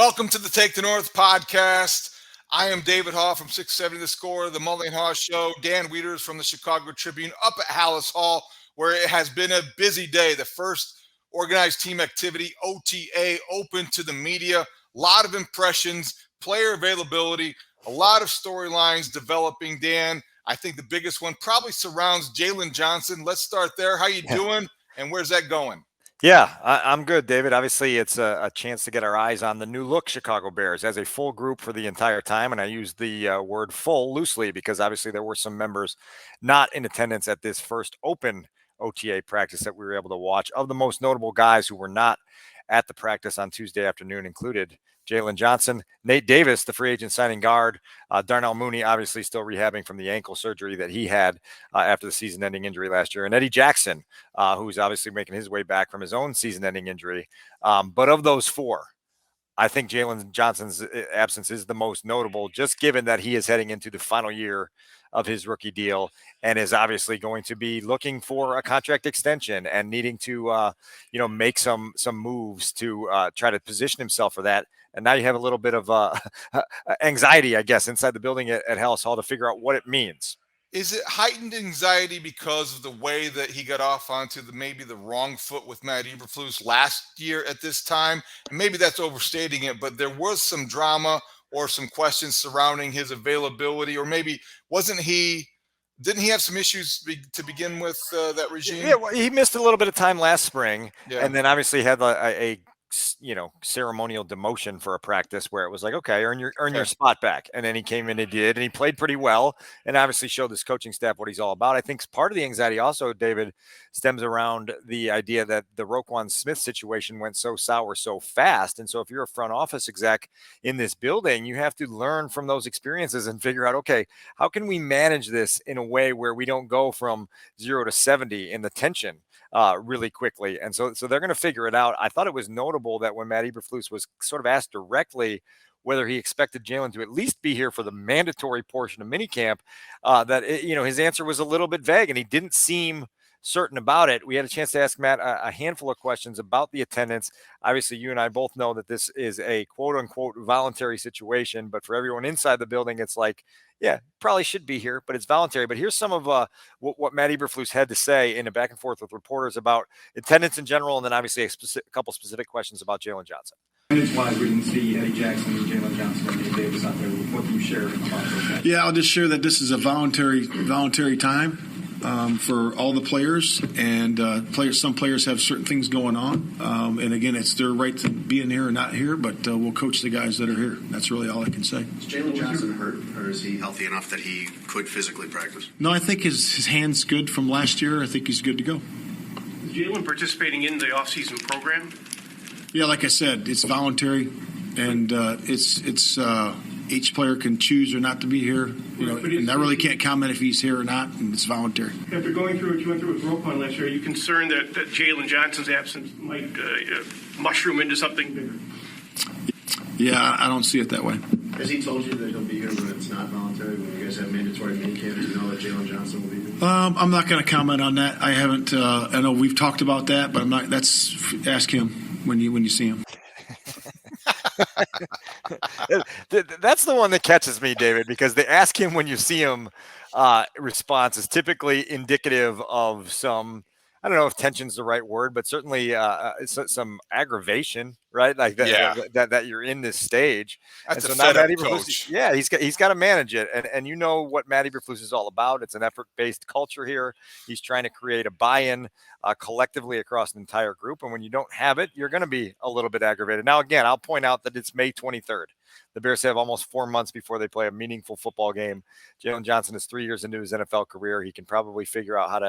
Welcome to the Take the North podcast. I am David Haugh from 670 The Score, the Mully and Haugh Show. Dan Wiederer is from the Chicago Tribune up at Halas Hall, where it has been a busy day. The first organized team activity, OTA, open to the media. A lot of impressions, player availability, a lot of storylines developing. Dan, I think the biggest one probably surrounds Jaylon Johnson. Let's start there. How you doing, and where's that going? Yeah, I'm good, David. Obviously, it's a chance to get our eyes on the new look Chicago Bears as a full group for the entire time. And I use the word full loosely because obviously there were some members not in attendance at this first open OTA practice that we were able to watch. Of the most notable guys who were not at the practice on Tuesday afternoon included Jaylon Johnson, Nate Davis, the free agent signing guard, Darnell Mooney, obviously still rehabbing from the ankle surgery that he had after the season-ending injury last year, and Eddie Jackson, who's obviously making his way back from his own season-ending injury. But of those four, I think Jaylon Johnson's absence is the most notable, just given that he is heading into the final year of his rookie deal and is obviously going to be looking for a contract extension and needing to, make some moves to try to position himself for that. And now you have a little bit of anxiety, I guess, inside the building at Halas Hall to figure out what it means. Is it heightened anxiety because of the way that he got off onto maybe the wrong foot with Matt Eberflus last year at this time? And maybe that's overstating it, but there was some drama or some questions surrounding his availability, or maybe didn't he have some issues to begin with that regime? Yeah, well, he missed a little bit of time last spring, and then obviously had a ceremonial demotion for a practice where it was like, okay, earn your spot back. And then he came in and did, and he played pretty well and obviously showed this coaching staff what he's all about. I think part of the anxiety also, David, stems around the idea that the Roquan Smith situation went so sour so fast. And so if you're a front office exec in this building, you have to learn from those experiences and figure out, okay, how can we manage this in a way where we don't go from 0 to 70 in the tension really quickly. And so they're going to figure it out. I thought it was notable that when Matt Eberflus was sort of asked directly whether he expected Jalen to at least be here for the mandatory portion of minicamp, his answer was a little bit vague and he didn't seem certain about it. We had a chance to ask Matt a handful of questions about the attendance. Obviously, you and I both know that this is a quote unquote voluntary situation, but for everyone inside the building, it's like, yeah, probably should be here, but it's voluntary. But here's some of what Matt Eberflus had to say in a back and forth with reporters about attendance in general, and then obviously a couple specific questions about Jaylon Johnson. Attendance-wise, we didn't see Eddie Jackson and Jaylon Johnson and Nate Davis out there. What do you share about those? Yeah, I'll just share that this is a voluntary time for all the players, and some players have certain things going on, and again, it's their right to be in here or not here, but we'll coach the guys that are here. That's really all I can say. Is Jaylon Johnson hurt, or is he healthy enough that he could physically practice? No, I think his hand's good from last year. I think he's good to go. Is Jalen participating in the offseason program? Yeah, like I said, it's voluntary, and it's each player can choose or not to be here. And I really can't comment if he's here or not, and it's voluntary. After going through what you went through with Roquan last year, are you concerned that Jaylon Johnson's absence might mushroom into something bigger? Yeah, I don't see it that way. Has he told you that he'll be here when it's not voluntary, when you guys have mandatory minicamp? Do you know that Jaylon Johnson will be here? I'm not going to comment on that. I haven't. I know we've talked about that, but I'm not. Ask him when you see him. That's the one that catches me, David, because they ask him when you see him response is typically indicative of some, I don't know if tension's the right word, but certainly some aggravation, right? Like that, that you're in this stage. That's and a so now Matt coach. Yeah, he's got to manage it. And you know what Matt Eberflus is all about. It's an effort-based culture here. He's trying to create a buy-in collectively across an entire group. And when you don't have it, you're going to be a little bit aggravated. Now, again, I'll point out that it's May 23rd. The Bears have almost 4 months before they play a meaningful football game. Jaylon Johnson is 3 years into his NFL career. He can probably figure out how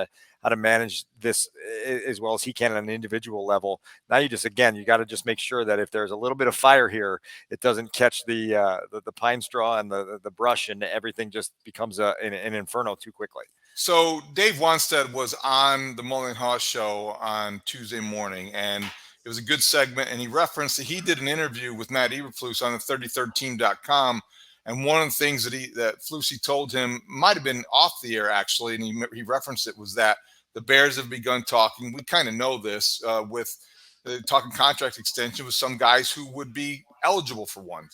to manage this as well as he can on an individual level. Now you got to just make sure that if there's a little bit of fire here, it doesn't catch the pine straw and the brush, and everything just becomes an inferno too quickly. So Dave Wanstead was on the Mully and Haugh Show on Tuesday morning, and it was a good segment, and he referenced that he did an interview with Matt Eberflus on the 33rdteam.com, and one of the things that Flusy told him might have been off the air, actually, and he referenced it, was that the Bears have begun talking. We kind of know this with talking contract extension with some guys who would be eligible for one.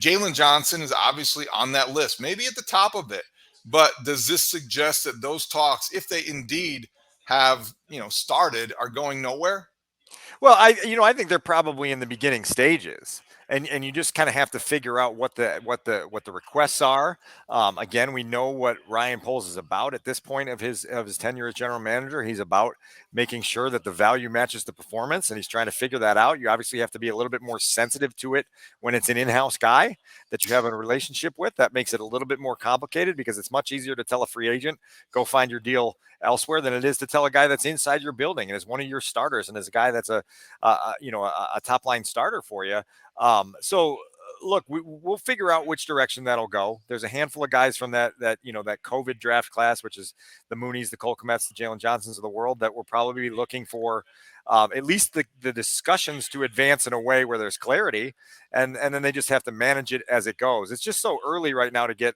Jalen Johnson is obviously on that list, maybe at the top of it. But does this suggest that those talks, if they indeed have, started, are going nowhere? Well, I think they're probably in the beginning stages, and you just kind of have to figure out what the requests are. Again, we know what Ryan Poles is about at this point of his tenure as general manager. He's about making sure that the value matches the performance, and he's trying to figure that out. You obviously have to be a little bit more sensitive to it when it's an in-house guy that you have a relationship with. That makes it a little bit more complicated because it's much easier to tell a free agent, go find your deal elsewhere, than it is to tell a guy that's inside your building and is one of your starters and is a guy that's a top line starter for you. So look, we'll figure out which direction that'll go. There's a handful of guys from that COVID draft class, which is the Mooneys, the Cole Kmets, the Jaylon Johnsons of the world, that we'll probably be looking for at least the discussions to advance in a way where there's clarity, and then they just have to manage it as it goes. It's just so early right now to get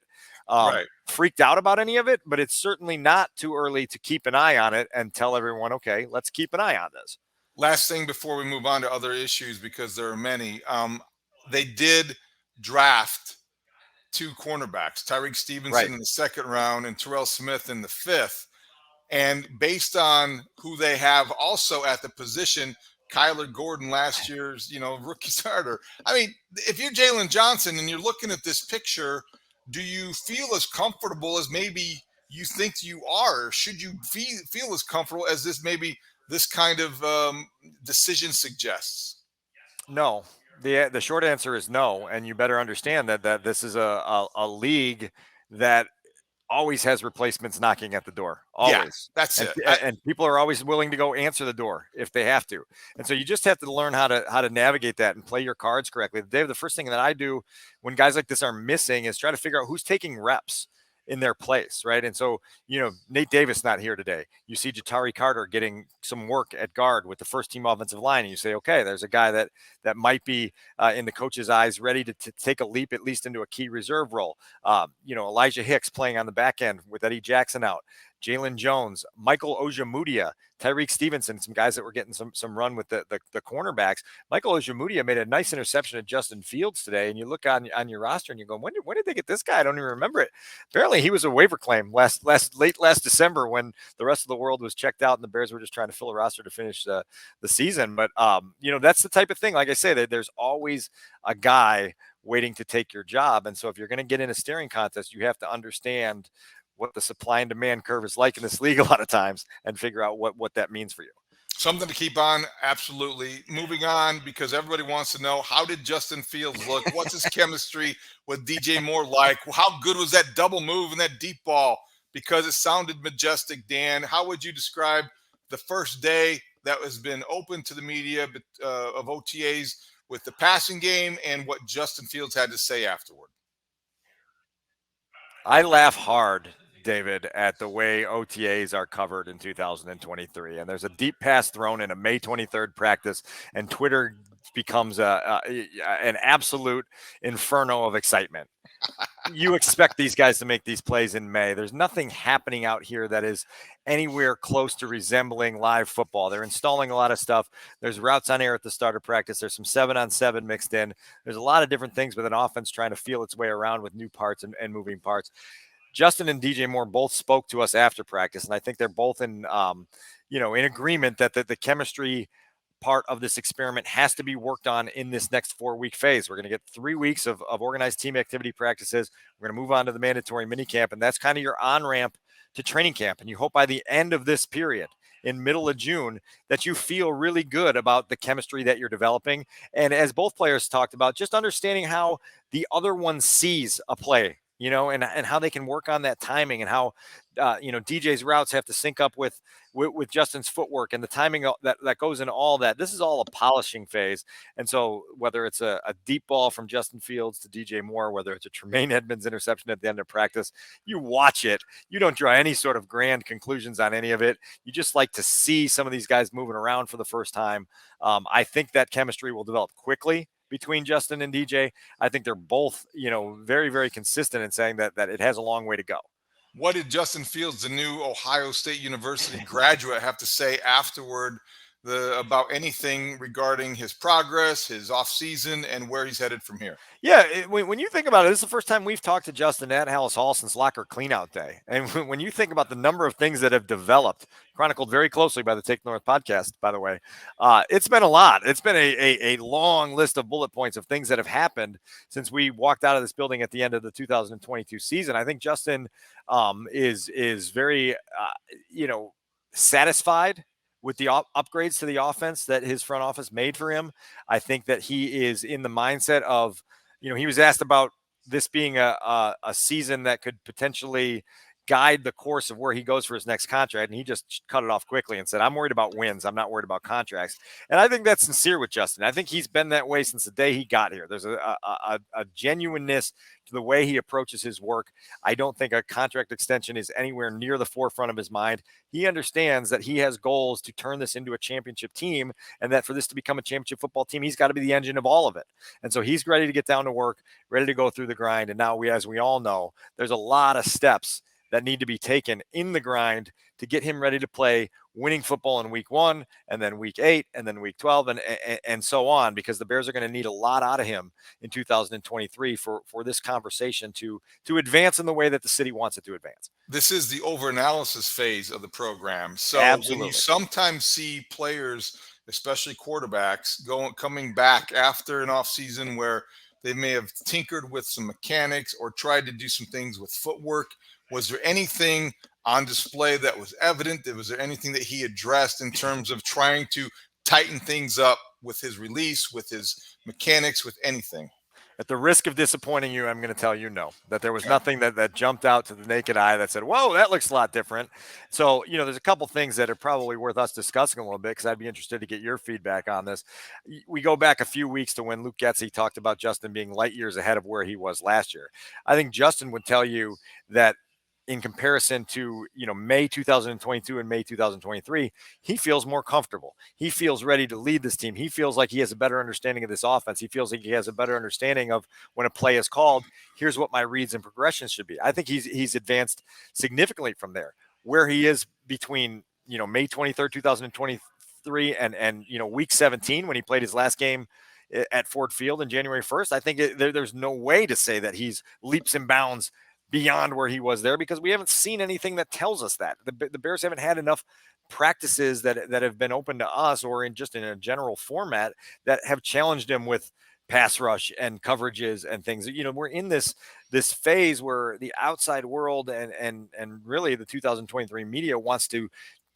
freaked out about any of it, but it's certainly not too early to keep an eye on it and tell everyone, okay, let's keep an eye on this. Last thing before we move on to other issues, because there are many. They did draft 2 cornerbacks, Tyreek Stevenson in the 2nd round and Terrell Smith in the 5th. And based on who they have also at the position, Kyler Gordon, last year's, rookie starter. I mean, if you're Jalen Johnson and you're looking at this picture, do you feel as comfortable as maybe you think you are? Or should you feel as comfortable as this kind of decision suggests? No. The short answer is no, and you better understand that this is a league that always has replacements knocking at the door. Always. Yeah, that's it. And people are always willing to go answer the door if they have to. And so you just have to learn how to navigate that and play your cards correctly. Dave, the first thing that I do when guys like this are missing is try to figure out who's taking reps in their place, right? And so, Nate Davis not here today. You see Jatari Carter getting some work at guard with the first team offensive line, and you say, okay, there's a guy that might be in the coach's eyes ready to take a leap at least into a key reserve role. Elijah Hicks playing on the back end with Eddie Jackson out. Jaylon Jones, Michael Ojemudia, Tyreek Stevenson, some guys that were getting some run with the cornerbacks. Michael Ojemudia made a nice interception at Justin Fields today, and you look on your roster and you go, when did they get this guy? I don't even remember it. Apparently, he was a waiver claim late last December when the rest of the world was checked out and the Bears were just trying to fill a roster to finish the season. But that's the type of thing. Like I say, that there's always a guy waiting to take your job, and so if you're going to get in a staring contest, you have to understand what the supply and demand curve is like in this league a lot of times and figure out what that means for you. Something to keep on. Absolutely. Moving on, because everybody wants to know, how did Justin Fields look? What's his chemistry with DJ Moore like? How good was that double move and that deep ball? Because it sounded majestic, Dan. How would you describe the first day that has been open to the media of OTAs with the passing game and what Justin Fields had to say afterward? I laugh hard, David, at the way OTAs are covered in 2023. And there's a deep pass thrown in a May 23rd practice, and Twitter becomes an absolute inferno of excitement. You expect these guys to make these plays in May. There's nothing happening out here that is anywhere close to resembling live football. They're installing a lot of stuff. There's routes on air at the start of practice. There's some 7-on-7 mixed in. There's a lot of different things with an offense trying to feel its way around with new parts and moving parts. Justin and DJ Moore both spoke to us after practice, and I think they're both in agreement that the chemistry part of this experiment has to be worked on in this next 4-week phase. We're going to get 3 weeks of organized team activity practices. We're going to move on to the mandatory minicamp, and that's kind of your on-ramp to training camp. And you hope by the end of this period, in middle of June, that you feel really good about the chemistry that you're developing. And as both players talked about, just understanding how the other one sees a play, and how they can work on that timing, and how, DJ's routes have to sync up with Justin's footwork and the timing that goes in all that. This is all a polishing phase. And so whether it's a deep ball from Justin Fields to DJ Moore, whether it's a Tremaine Edmonds interception at the end of practice, you watch it. You don't draw any sort of grand conclusions on any of it. You just like to see some of these guys moving around for the first time. I think that chemistry will develop quickly between Justin and DJ. I think they're both, very, very consistent in saying that it has a long way to go. What did Justin Fields, the new Ohio State University graduate, have to say afterward about anything regarding his progress, his offseason, and where he's headed from here? Yeah, when you think about it, this is the first time we've talked to Justin at Halas Hall since locker cleanout day. And when you think about the number of things that have developed, chronicled very closely by the Take North podcast, by the way, it's been a lot. It's been a long list of bullet points of things that have happened since we walked out of this building at the end of the 2022 season. I think Justin is very, satisfied with the upgrades to the offense that his front office made for him. I think that he is in the mindset of, he was asked about this being a season that could potentially guide the course of where he goes for his next contract. And he just cut it off quickly and said, I'm worried about wins. I'm not worried about contracts. And I think that's sincere with Justin. I think he's been that way since the day he got here. There's a genuineness to the way he approaches his work. I don't think a contract extension is anywhere near the forefront of his mind. He understands that he has goals to turn this into a championship team, and that for this to become a championship football team, he's got to be the engine of all of it. And so he's ready to get down to work, ready to go through the grind. And now as we all know, there's a lot of steps that need to be taken in the grind to get him ready to play winning football in week 1 and then week 8 and then week 12 and so on, because the Bears are going to need a lot out of him in 2023 for this conversation to advance in the way that the city wants it to advance. This is the overanalysis phase of the program. So Absolutely. When you sometimes see players, especially quarterbacks, coming back after an offseason where they may have tinkered with some mechanics or tried to do some things with footwork, was there anything on display that was evident? Was there anything that he addressed in terms of trying to tighten things up with his release, with his mechanics, with anything? At the risk of disappointing you, I'm going to tell you no, that there was nothing that jumped out to the naked eye that said, whoa, that looks a lot different. So, there's a couple things that are probably worth us discussing a little bit, because I'd be interested to get your feedback on this. We go back a few weeks to when Luke Getsy talked about Justin being light years ahead of where he was last year. I think Justin would tell you that in comparison to, May 2022 and May 2023, he feels more comfortable. He feels ready to lead this team. He feels like he has a better understanding of this offense. He feels like he has a better understanding of when a play is called, here's what my reads and progressions should be. I think he's advanced significantly from there. Where he is between, May 23rd, 2023 and week 17 when he played his last game at Ford Field on January 1st, I think there's no way to say that he's leaps and bounds beyond where he was there, because we haven't seen anything that tells us that. The Bears haven't had enough practices that have been open to us, or in a general format, that have challenged him with pass rush and coverages and things. We're in this phase where the outside world and really the 2023 media wants to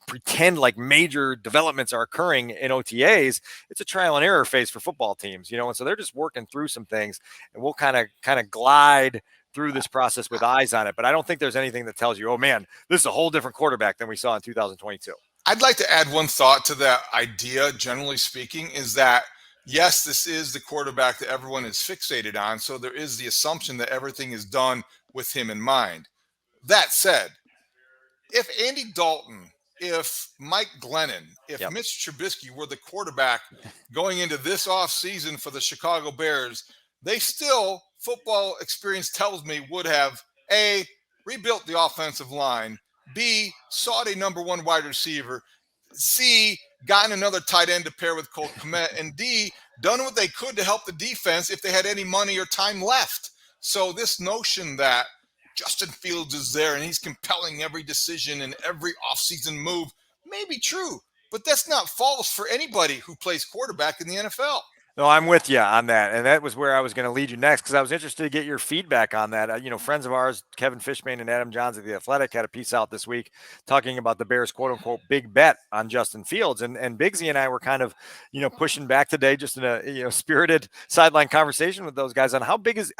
pretend like major developments are occurring in OTAs. It's a trial and error phase for football teams, and so they're just working through some things, and we'll kind of glide through this process with eyes on it. But I don't think there's anything that tells you, oh man, this is a whole different quarterback than we saw in 2022. I'd like to add one thought to that idea, generally speaking, is that yes, this is the quarterback that everyone is fixated on. So there is the assumption that everything is done with him in mind. That said, if Andy Dalton, if Mike Glennon, if Mitch Trubisky were the quarterback going into this offseason for the Chicago Bears, they still, football experience tells me, would have A, rebuilt the offensive line, B, sought a number 1 wide receiver, C, gotten another tight end to pair with Cole Kmet, and D, done what they could to help the defense if they had any money or time left. So this notion that Justin Fields is there and he's compelling every decision and every offseason move may be true, but that's not false for anybody who plays quarterback in the NFL. No, I'm with you on that. And that was where I was going to lead you next, because I was interested to get your feedback on that. Friends of ours, Kevin Fishbane and Adam Johns of The Athletic, had a piece out this week talking about the Bears' quote-unquote big bet on Justin Fields. And Bigsy and I were kind of, pushing back today just in a, spirited sideline conversation with those guys on how big is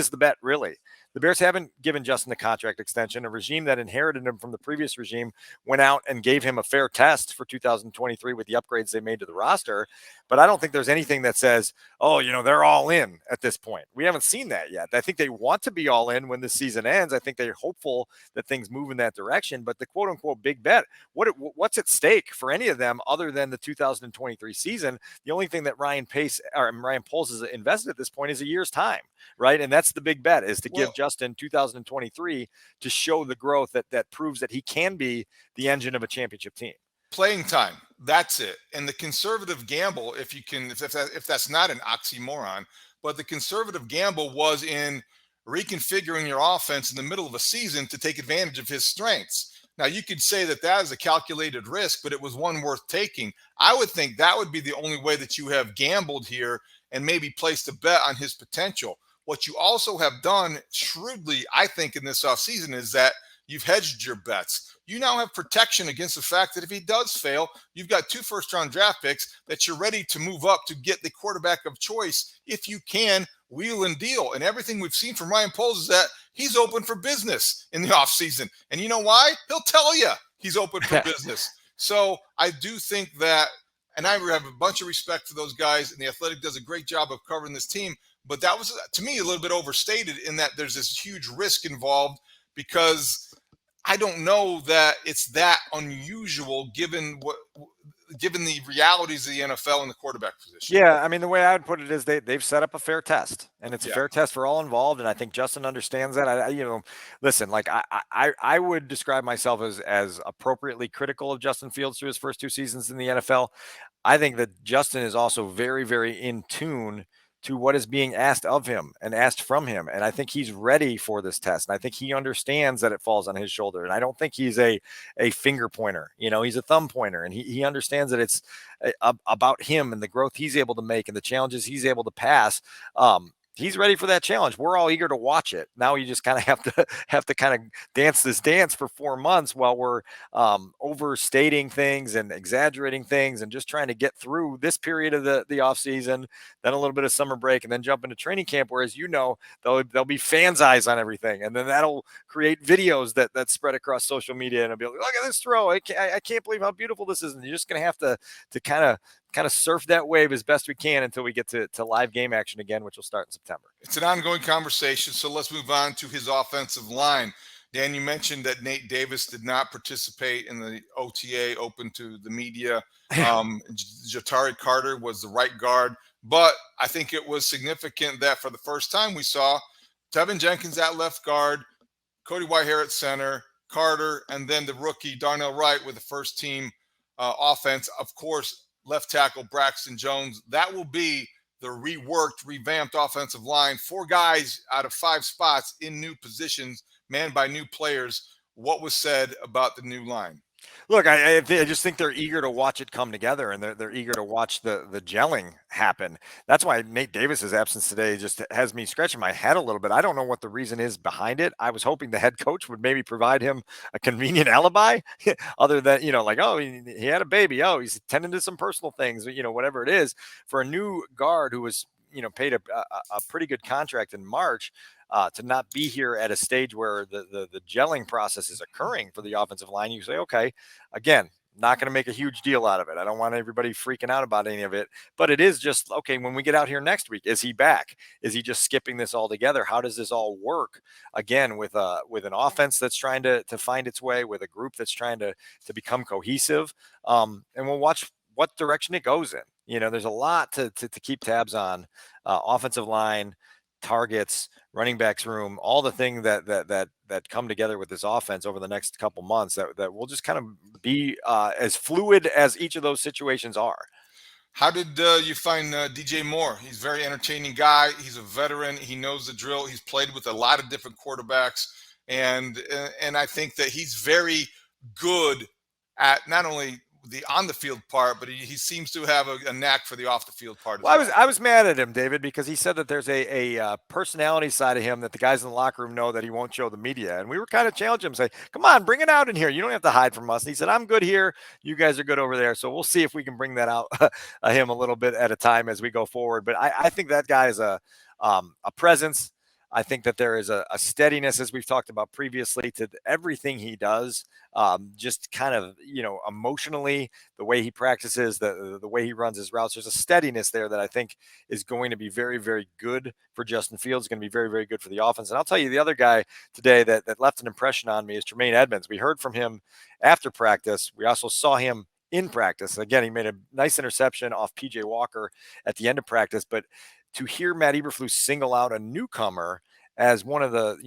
the bet really? The Bears haven't given Justin a contract extension. A regime that inherited him from the previous regime went out and gave him a fair test for 2023 with the upgrades they made to the roster. But I don't think there's anything that says, oh, they're all in at this point. We haven't seen that yet. I think they want to be all in when the season ends. I think they're hopeful that things move in that direction. But the quote unquote big bet, what's at stake for any of them other than the 2023 season? The only thing that Ryan Poles has invested at this point is a year's time, right? And that's the big bet, is to give Justin 2023 to show the growth that proves that he can be the engine of a championship team. Playing time. That's it. And the conservative gamble, if that's not an oxymoron, but the conservative gamble was in reconfiguring your offense in the middle of a season to take advantage of his strengths. Now, you could say that is a calculated risk, but it was one worth taking. I would think that would be the only way that you have gambled here and maybe placed a bet on his potential. What you also have done shrewdly, I think, in this offseason is that you've hedged your bets. You now have protection against the fact that if he does fail, you've got 2 first-round draft picks that you're ready to move up to get the quarterback of choice if you can wheel and deal. And everything we've seen from Ryan Poles is that he's open for business in the offseason. And you know why? He'll tell you he's open for business. So I do think that, and I have a bunch of respect for those guys, and the Athletic does a great job of covering this team. But that was, to me, a little bit overstated in that there's this huge risk involved, because I don't know that it's that unusual given the realities of the NFL and the quarterback position. Yeah, I mean, the way I would put it is they've set up a fair test, and it's a fair test for all involved, and I think Justin understands that. Listen, like I would describe myself as appropriately critical of Justin Fields through his first 2 seasons in the NFL. I think that Justin is also very, very in tune to what is being asked of him and asked from him. And I think he's ready for this test. And I think he understands that it falls on his shoulder. And I don't think he's a finger pointer. He's a thumb pointer, and he understands that it's about him and the growth he's able to make and the challenges he's able to pass. He's ready for that challenge. We're all eager to watch it. Now you just kind of have to kind of dance this dance for 4 months while we're overstating things and exaggerating things and just trying to get through this period of the off season, then a little bit of summer break, and then jump into training camp. Whereas, there'll be fans' eyes on everything, and then that'll create videos that spread across social media, and it'll be like, look at this throw. I can't believe how beautiful this is. And you're just going to have to kind of surf that wave as best we can until we get to live game action again, which will start in September. It's an ongoing conversation, so let's move on to his offensive line. Dan, you mentioned that Nate Davis did not participate in the OTA open to the media. Ja'Tyre Carter was the right guard, but I think it was significant that for the first time we saw Tevin Jenkins at left guard, Cody Whitehair at center, Carter, and then the rookie Darnell Wright with the first team offense. Of course, left tackle Braxton Jones. That will be the reworked, revamped offensive line. 4 guys out of 5 spots in new positions, manned by new players. What was said about the new line? Look, I just think they're eager to watch it come together, and they're eager to watch the gelling happen. That's why Nate Davis's absence today just has me scratching my head a little bit. I don't know what the reason is behind it. I was hoping the head coach would maybe provide him a convenient alibi, other than, like, oh, he had a baby. Oh, he's tending to some personal things, whatever it is. For a new guard who was, paid a pretty good contract in March, to not be here at a stage where the gelling process is occurring for the offensive line, you say, okay, again, not going to make a huge deal out of it. I don't want everybody freaking out about any of it, but it is just, okay, when we get out here next week, is he back? Is he just skipping this all together? How does this all work? Again, with an offense that's trying to find its way, with a group that's trying to become cohesive, and we'll watch what direction it goes in. There's a lot to keep tabs on, offensive line, targets, running backs room, all the things that come together with this offense over the next couple months that will just kind of be as fluid as each of those situations are. How did you find DJ Moore? He's a very entertaining guy. He's a veteran. He knows the drill. He's played with a lot of different quarterbacks, and I think that he's very good at not only the on the field part, but he seems to have a knack for the off the field part. Well, I was mad at him, David, because he said that there's a personality side of him that the guys in the locker room know that he won't show the media. And we were kind of challenging him, say, come on, bring it out in here. You don't have to hide from us. And he said, I'm good here. You guys are good over there. So we'll see if we can bring that out him a little bit at a time as we go forward. But I think that guy is a presence. I think that there is a steadiness, as we've talked about previously, to everything he does. Just kind of, emotionally, the way he practices, the way he runs his routes, there's a steadiness there that I think is going to be very, very good for Justin Fields, going to be very, very good for the offense. And I'll tell you, the other guy today that left an impression on me is Tremaine Edmonds. We heard from him after practice. We also saw him in practice. Again, he made a nice interception off PJ Walker at the end of practice, but to hear Matt Eberflus single out a newcomer as one of the,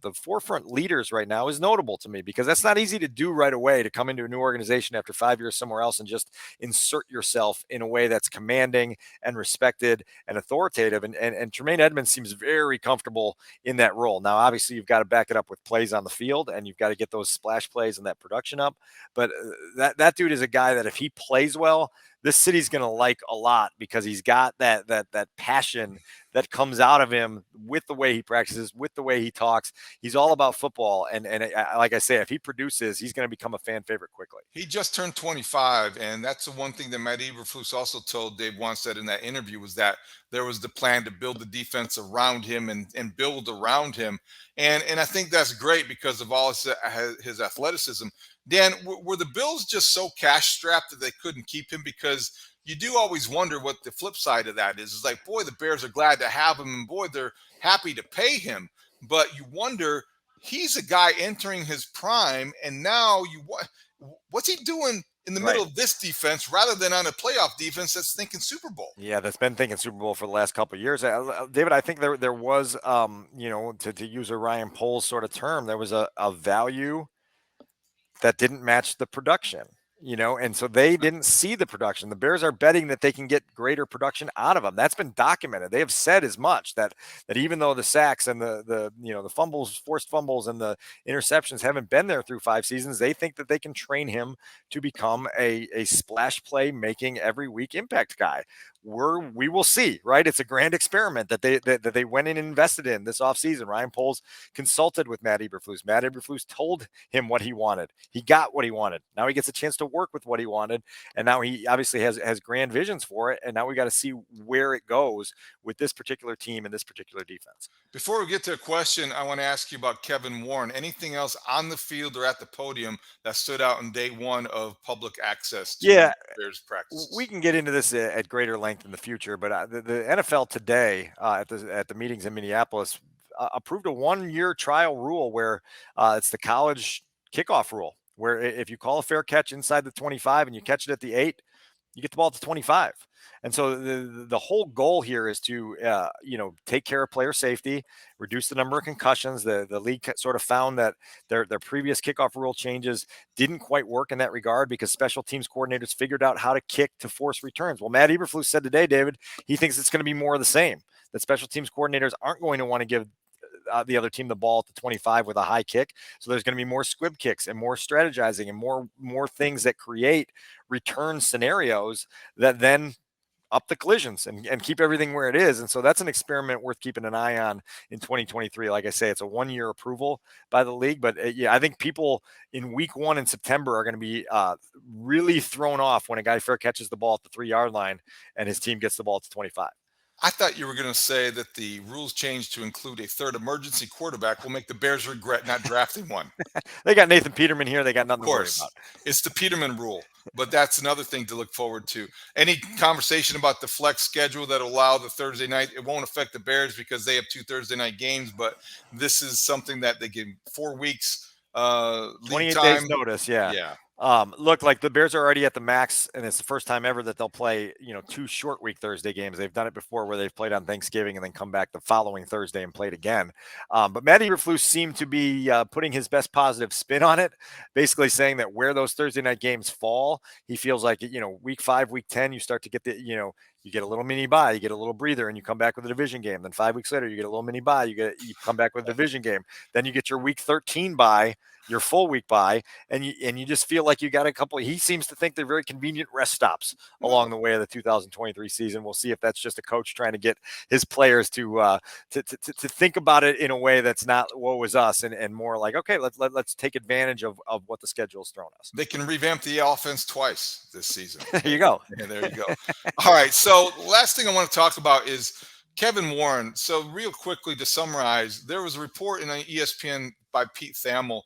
the forefront leaders right now is notable to me, because that's not easy to do right away, to come into a new organization after 5 years somewhere else and just insert yourself in a way that's commanding and respected and authoritative. And Tremaine Edmonds seems very comfortable in that role. Now, obviously, you've got to back it up with plays on the field, and you've got to get those splash plays and that production up. But that dude is a guy that if he plays well, this city's going to like a lot, because he's got that passion that comes out of him with the way he practices, with the way he talks. He's all about football. And like I say, if he produces, he's going to become a fan favorite quickly. He just turned 25. And that's the one thing that Matt Eberflus also told Dave Wanstead in that interview, was that there was the plan to build the defense around him and build around him. And I think that's great because of all his athleticism. Dan, were the Bills just so cash strapped that they couldn't keep him? Because you do always wonder what the flip side of that is. It's like, boy, the Bears are glad to have him, and boy, they're happy to pay him. But you wonder, he's a guy entering his prime, and now what's he doing in the middle of this defense rather than on a playoff defense that's thinking Super Bowl? Yeah, that's been thinking Super Bowl for the last couple of years. David, I think there was, to use a Ryan Poles sort of term, there was a value that didn't match the production, and so they didn't see the production. The Bears are betting that they can get greater production out of them. That's been documented. They have said as much, that even though the sacks and the fumbles, forced fumbles, and the interceptions haven't been there through 5 seasons, they think that they can train him to become a splash play making every week impact guy. We will see, right? It's a grand experiment that they went in and invested in this offseason. Ryan Poles consulted with Matt Eberflus. Matt Eberflus told him what he wanted. He got what he wanted. Now he gets a chance to work with what he wanted, and now he obviously has grand visions for it. And now we got to see where it goes with this particular team and this particular defense. Before we get to a question, I want to ask you about Kevin Warren. Anything else on the field or at the podium that stood out in day one of public access to Bears practice? We can get into this at greater length in the future, but the NFL today at the meetings in Minneapolis approved a 1-year trial rule where it's the college kickoff rule, where if you call a fair catch inside the 25 and you catch it at the 8, you get the ball at the 25. And so the whole goal here is to, take care of player safety, reduce the number of concussions. The league sort of found that their previous kickoff rule changes didn't quite work in that regard, because special teams coordinators figured out how to kick to force returns. Well, Matt Eberflus said today, David, he thinks it's going to be more of the same, that special teams coordinators aren't going to want to give the other team the ball at the 25 with a high kick. So there's going to be more squib kicks and more strategizing and more things that create return scenarios that then up the collisions and keep everything where it is. And so that's an experiment worth keeping an eye on in 2023. Like I say, it's a 1-year approval by the league, but I think people in week 1 in September are going to be really thrown off when a guy fair catches the ball at the 3-yard line and his team gets the ball at the 25. I thought you were going to say that the rules changed to include a third emergency quarterback will make the Bears regret not drafting one. They got Nathan Peterman here. They got nothing to worry about. It's the Peterman rule, but that's another thing to look forward to. Any conversation about the flex schedule that allow the Thursday night, it won't affect the Bears because they have 2 Thursday night games, but this is something that they give 4 weeks 28 time. days notice. Yeah. Look, like the Bears are already at the max, and it's the first time ever that they'll play, 2 short week Thursday games. They've done it before where they've played on Thanksgiving and then come back the following Thursday and played again. But Matt Eberflus seemed to be putting his best positive spin on it, basically saying that where those Thursday night games fall, he feels like, week 5, week 10, you start to get you get a little mini bye, you get a little breather, and you come back with a division game. Then 5 weeks later, you get a little mini bye, you come back with a division game. Then you get your week 13 bye, your full week bye, and you just feel like you got a couple. He seems to think they're very convenient rest stops along the way of the 2023 season. We'll see if that's just a coach trying to get his players to think about it in a way that's not woe is us, and more like, okay, let's take advantage of what the schedule's thrown us. They can revamp the offense twice this season. There you go. Yeah, there you go. All right. So last thing I want to talk about is Kevin Warren. So real quickly to summarize, there was a report in ESPN by Pete Thamel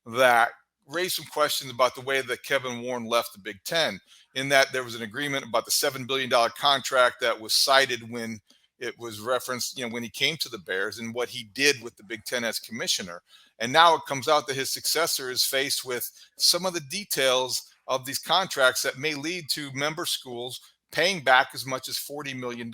that raised some questions about the way that Kevin Warren left the Big Ten, in that there was an agreement about the $7 billion contract that was cited when it was referenced, when he came to the Bears and what he did with the Big Ten as commissioner. And now it comes out that his successor is faced with some of the details of these contracts that may lead to member schools paying back as much as $40 million,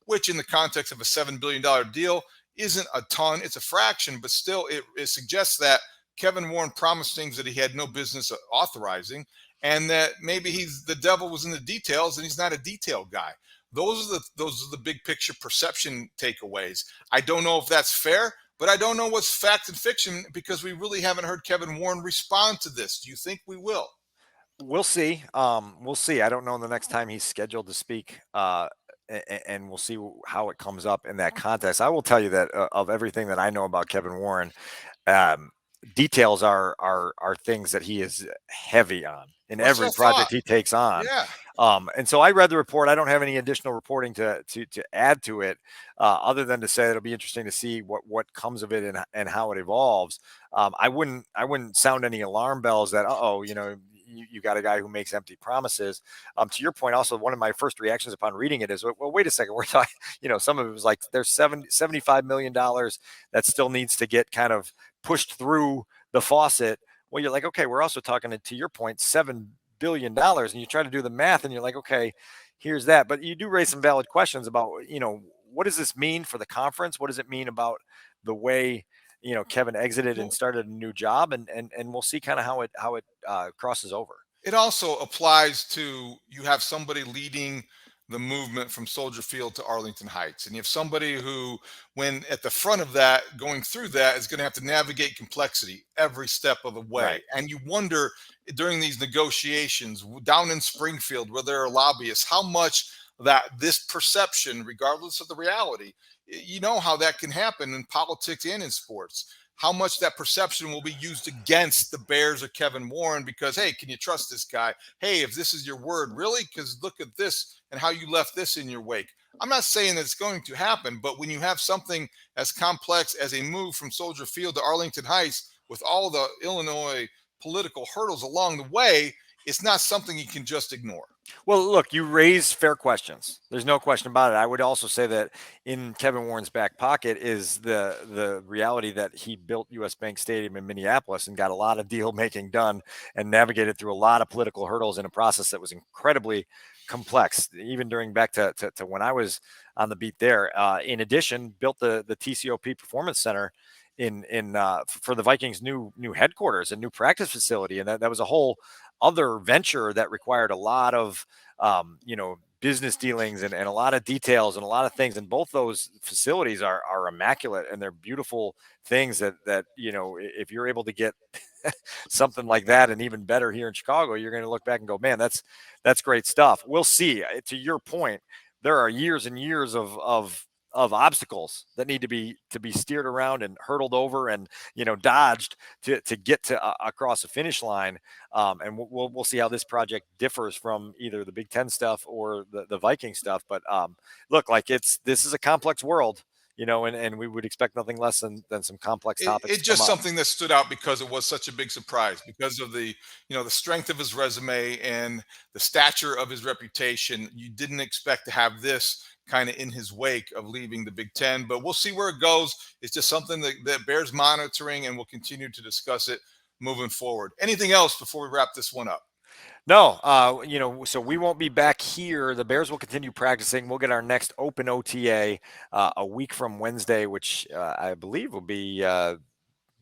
which in the context of a $7 billion deal isn't a ton. It's a fraction, but still it suggests that Kevin Warren promised things that he had no business authorizing, and that maybe the devil was in the details and he's not a detail guy. Those are the big picture perception takeaways. I don't know if that's fair, but I don't know what's fact and fiction because we really haven't heard Kevin Warren respond to this. Do you think we will? We'll see. We'll see. I don't know the next time he's scheduled to speak, and we'll see how it comes up in that context. I will tell you that of everything that I know about Kevin Warren, details are things that he is heavy on in every project he takes on. Yeah. And so I read the report. I don't have any additional reporting to add to it, other than to say it'll be interesting to see what comes of it and how it evolves. I wouldn't sound any alarm bells that, you got a guy who makes empty promises. To your point, also, one of my first reactions upon reading it is, well, wait a second. We're talking, some of it was like there's $75 million that still needs to get kind of pushed through the faucet. Well, you're like, okay, we're also talking to your point, $7 billion. And you try to do the math and you're like, okay, here's that. But you do raise some valid questions about, what does this mean for the conference? What does it mean about the way, Kevin exited and started a new job, and we'll see kind of how it crosses over. It also applies to, you have somebody leading the movement from Soldier Field to Arlington Heights, and you have somebody who, when at the front of that, going through that, is going to have to navigate complexity every step of the way. Right. And you wonder during these negotiations down in Springfield, where there are lobbyists, how much that this perception, regardless of the reality, how that can happen in politics and in sports, how much that perception will be used against the Bears or Kevin Warren because, hey, can you trust this guy? Hey, if this is your word, really? Because look at this and how you left this in your wake. I'm not saying that it's going to happen, but when you have something as complex as a move from Soldier Field to Arlington Heights with all the Illinois political hurdles along the way, it's not something you can just ignore. Well, look, you raise fair questions. There's no question about it. I would also say that in Kevin Warren's back pocket is the reality that he built US Bank Stadium in Minneapolis and got a lot of deal making done and navigated through a lot of political hurdles in a process that was incredibly complex, even during back to when I was on the beat there. In addition, built the TCOP Performance Center for the Vikings' new headquarters and new practice facility, and that was a whole other venture that required a lot of business dealings and a lot of details and a lot of things. And both those facilities are immaculate, and they're beautiful things that if you're able to get something like that and even better here in Chicago, you're going to look back and go, man, that's great stuff. We'll see. To your point, there are years and years of obstacles that need to be steered around and hurdled over and dodged to get to across the finish line, and we'll see how this project differs from either the Big Ten stuff or the Viking stuff. But look, like this is a complex world, and we would expect nothing less than some complex topics. It's just something that stood out because it was such a big surprise, because of the the strength of his resume and the stature of his reputation. You didn't expect to have this kind of in his wake of leaving the Big Ten, but we'll see where it goes. It's just something that bears monitoring, and we'll continue to discuss it moving forward. Anything else before we wrap this one up? No, so we won't be back here. The Bears will continue practicing. We'll get our next open OTA a week from Wednesday, which I believe will be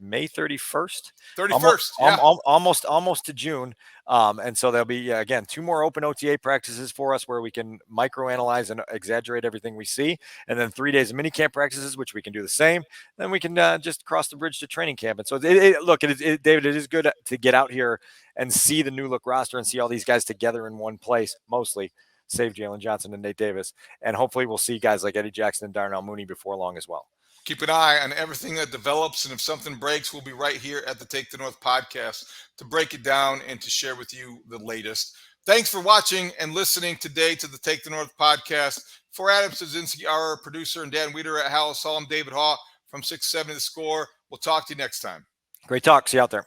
May 31st. 31st, almost to June. And so there'll be, again, 2 more open OTA practices for us where we can microanalyze and exaggerate everything we see. And then 3 days of minicamp practices, which we can do the same. Then we can just cross the bridge to training camp. And so, David, it is good to get out here and see the new look roster and see all these guys together in one place, mostly, save Jaylon Johnson and Nate Davis. And hopefully we'll see guys like Eddie Jackson and Darnell Mooney before long as well. Keep an eye on everything that develops, and if something breaks, we'll be right here at the Take the North podcast to break it down and to share with you the latest. Thanks for watching and listening today to the Take the North podcast. For Adam Szynski, our producer, and Dan Wiederer at Halas Hall, I'm David Haugh from 670 The Score. We'll talk to you next time. Great talk. See you out there.